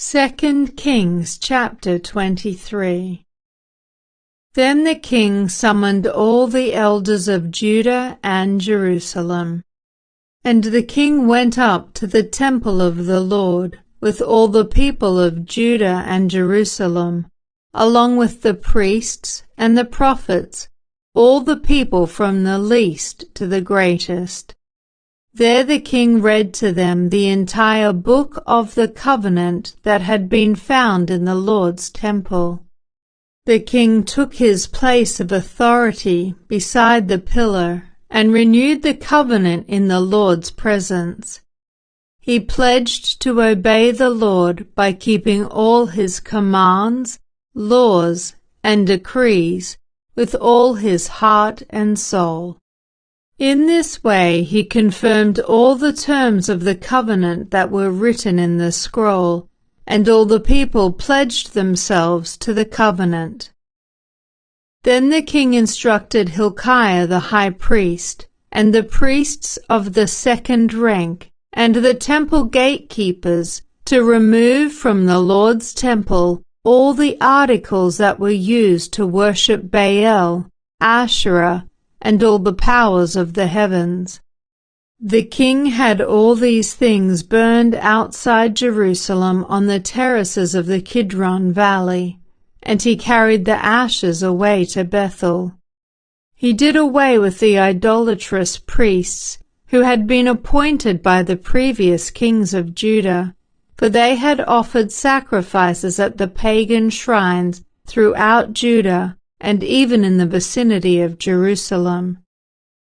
2 Kings chapter 23. Then the king summoned all the elders of Judah and Jerusalem. And the king went up to the temple of the Lord with all the people of Judah and Jerusalem, along with the priests and the prophets, all the people from the least to the greatest. There the king read to them the entire book of the covenant that had been found in the Lord's temple. The king took his place of authority beside the pillar and renewed the covenant in the Lord's presence. He pledged to obey the Lord by keeping all his commands, laws, and decrees with all his heart and soul. In this way he confirmed all the terms of the covenant that were written in the scroll, and all the people pledged themselves to the covenant. Then the king instructed Hilkiah the high priest, and the priests of the second rank, and the temple gatekeepers, to remove from the Lord's temple all the articles that were used to worship Baal, Asherah, and all the powers of the heavens. The king had all these things burned outside Jerusalem on the terraces of the Kidron Valley, and he carried the ashes away to Bethel. He did away with the idolatrous priests who had been appointed by the previous kings of Judah, for they had offered sacrifices at the pagan shrines throughout Judah and even in the vicinity of Jerusalem.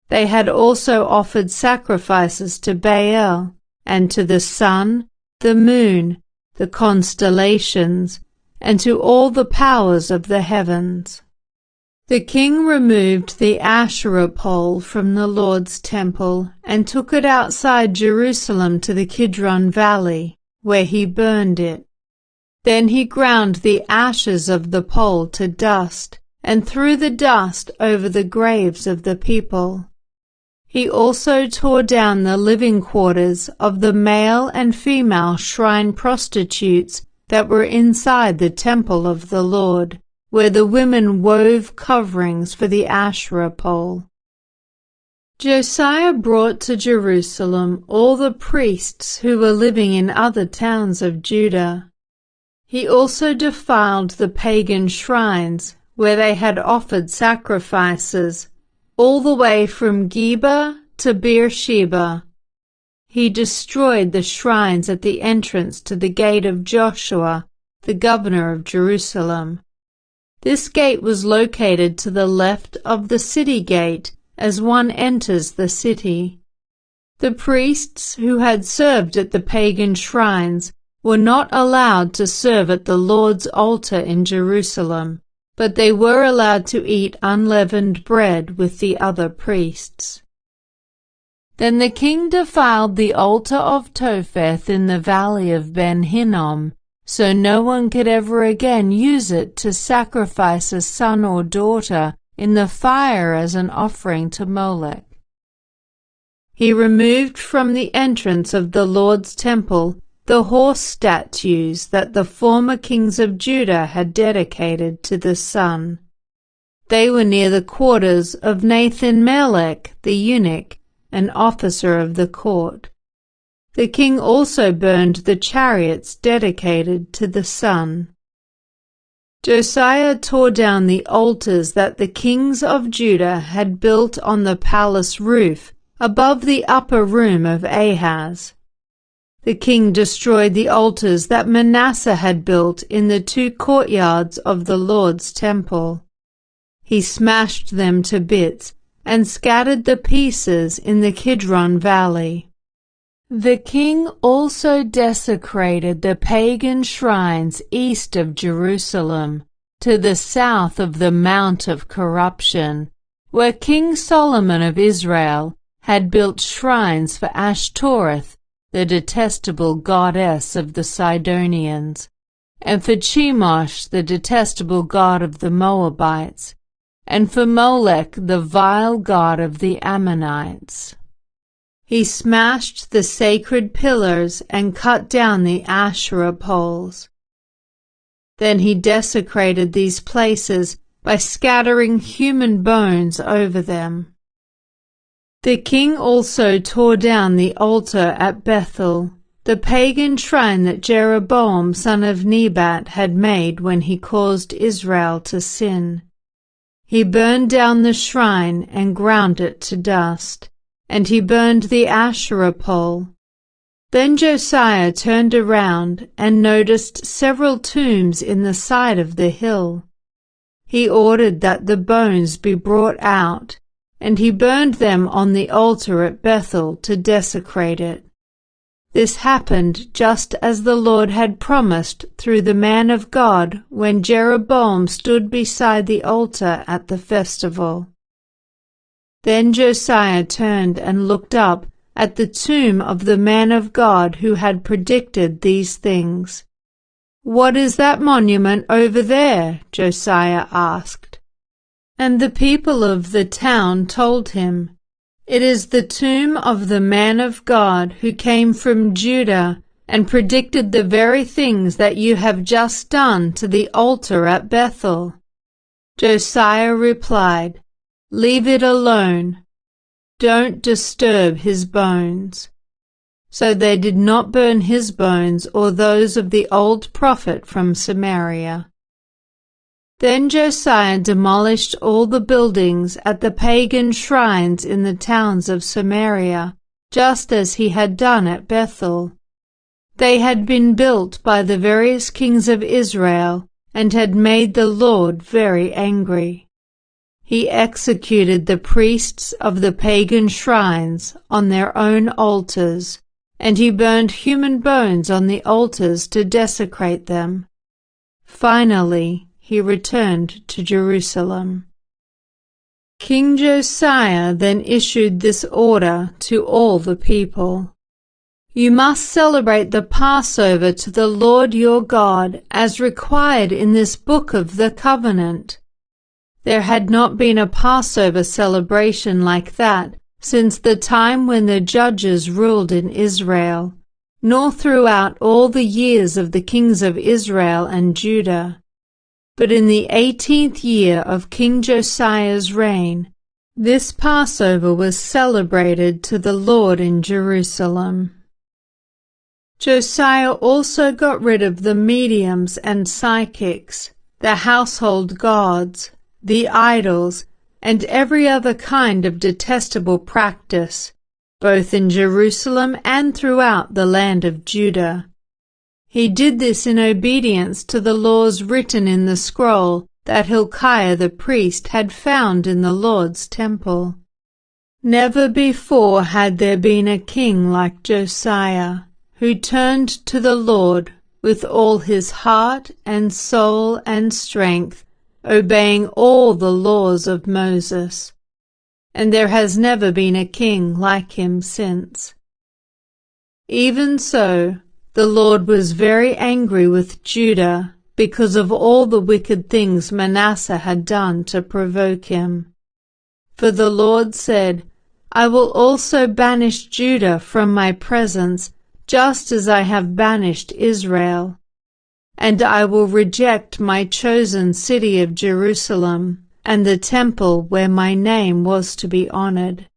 They had also offered sacrifices to Baal, and to the sun, the moon, the constellations, and to all the powers of the heavens. The king removed the Asherah pole from the Lord's temple and took it outside Jerusalem to the Kidron Valley, where he burned it. Then he ground the ashes of the pole to dust, and threw the dust over the graves of the people. He also tore down the living quarters of the male and female shrine prostitutes that were inside the temple of the Lord, where the women wove coverings for the Asherah pole. Josiah brought to Jerusalem all the priests who were living in other towns of Judah. He also defiled the pagan shrines where they had offered sacrifices, all the way from Geba to Beersheba. He destroyed the shrines at the entrance to the gate of Joshua, the governor of Jerusalem. This gate was located to the left of the city gate as one enters the city. The priests who had served at the pagan shrines were not allowed to serve at the Lord's altar in Jerusalem, but they were allowed to eat unleavened bread with the other priests. Then the king defiled the altar of Topheth in the valley of Ben Hinnom, so no one could ever again use it to sacrifice a son or daughter in the fire as an offering to Molech. He removed from the entrance of the Lord's temple the horse statues that the former kings of Judah had dedicated to the sun. They were near the quarters of Nathan-Melech the eunuch, an officer of the court. The king also burned the chariots dedicated to the sun. Josiah tore down the altars that the kings of Judah had built on the palace roof above the upper room of Ahaz. The king destroyed the altars that Manasseh had built in the 2 courtyards of the Lord's temple. He smashed them to bits and scattered the pieces in the Kidron Valley. The king also desecrated the pagan shrines east of Jerusalem, to the south of the Mount of Corruption, where King Solomon of Israel had built shrines for Ashtoreth, the detestable goddess of the Sidonians, and for Chemosh, the detestable god of the Moabites, and for Molech, the vile god of the Ammonites. He smashed the sacred pillars and cut down the Asherah poles. Then he desecrated these places by scattering human bones over them. The king also tore down the altar at Bethel, the pagan shrine that Jeroboam son of Nebat had made when he caused Israel to sin. He burned down the shrine and ground it to dust, and he burned the Asherah pole. Then Josiah turned around and noticed several tombs in the side of the hill. He ordered that the bones be brought out, and he burned them on the altar at Bethel to desecrate it. This happened just as the Lord had promised through the man of God when Jeroboam stood beside the altar at the festival. Then Josiah turned and looked up at the tomb of the man of God who had predicted these things. "What is that monument over there?" Josiah asked. And the people of the town told him, "It is the tomb of the man of God who came from Judah and predicted the very things that you have just done to the altar at Bethel." Josiah replied, "Leave it alone. Don't disturb his bones." So they did not burn his bones or those of the old prophet from Samaria. Then Josiah demolished all the buildings at the pagan shrines in the towns of Samaria, just as he had done at Bethel. They had been built by the various kings of Israel and had made the Lord very angry. He executed the priests of the pagan shrines on their own altars, and he burned human bones on the altars to desecrate them. Finally, he returned to Jerusalem. King Josiah then issued this order to all the people: "You must celebrate the Passover to the Lord your God as required in this book of the covenant." There had not been a Passover celebration like that since the time when the judges ruled in Israel, nor throughout all the years of the kings of Israel and Judah. But in the 18th year of King Josiah's reign, this Passover was celebrated to the Lord in Jerusalem. Josiah also got rid of the mediums and psychics, the household gods, the idols, and every other kind of detestable practice, both in Jerusalem and throughout the land of Judah. He did this in obedience to the laws written in the scroll that Hilkiah the priest had found in the Lord's temple. Never before had there been a king like Josiah, who turned to the Lord with all his heart and soul and strength, obeying all the laws of Moses. And there has never been a king like him since. Even so, the Lord was very angry with Judah because of all the wicked things Manasseh had done to provoke him. For the Lord said, "I will also banish Judah from my presence, just as I have banished Israel. And I will reject my chosen city of Jerusalem, and the temple where my name was to be honored."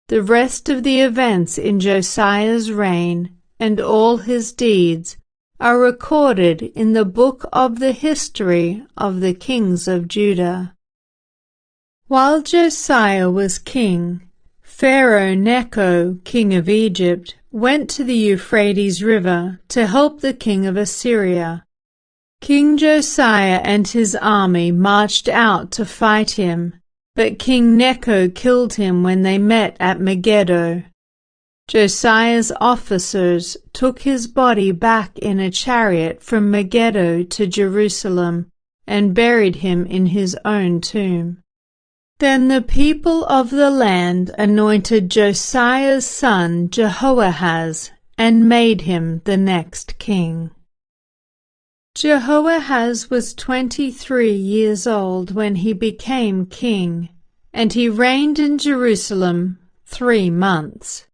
The rest of the events in Josiah's reign and all his deeds are recorded in the book of the history of the kings of Judah. While Josiah was king, Pharaoh Necho, king of Egypt, went to the Euphrates River to help the king of Assyria. King Josiah and his army marched out to fight him, but King Necho killed him when they met at Megiddo. Josiah's officers took his body back in a chariot from Megiddo to Jerusalem and buried him in his own tomb. Then the people of the land anointed Josiah's son Jehoahaz and made him the next king. Jehoahaz was 23 years old when he became king, and he reigned in Jerusalem 3 months.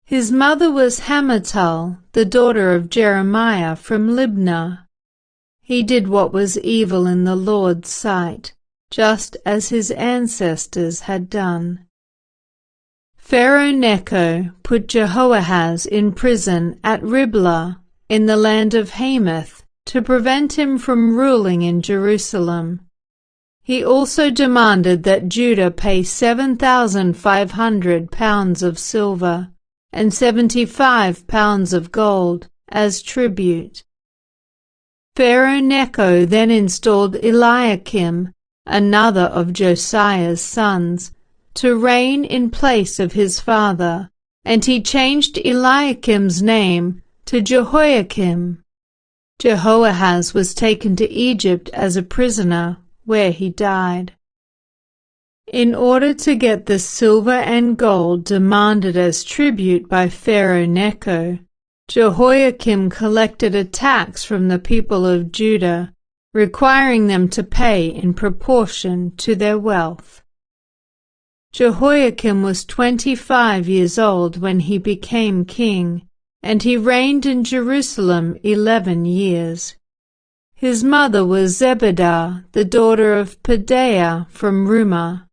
His mother was Hamutal, the daughter of Jeremiah from Libnah. He did what was evil in the Lord's sight, just as his ancestors had done. Pharaoh Necho put Jehoahaz in prison at Riblah in the land of Hamath to prevent him from ruling in Jerusalem. He also demanded that Judah pay 7,500 pounds of silver and 75 pounds of gold as tribute. Pharaoh Necho then installed Eliakim, another of Josiah's sons, to reign in place of his father, and he changed Eliakim's name to Jehoiakim. Jehoahaz was taken to Egypt as a prisoner, where he died. In order to get the silver and gold demanded as tribute by Pharaoh Necho, Jehoiakim collected a tax from the people of Judah, requiring them to pay in proportion to their wealth. Jehoiakim was 25 years old when he became king, and he reigned in Jerusalem 11 years. His mother was Zebedah, the daughter of Pedaiah from Rumah.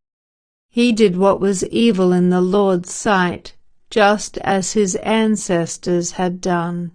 He did what was evil in the Lord's sight, just as his ancestors had done.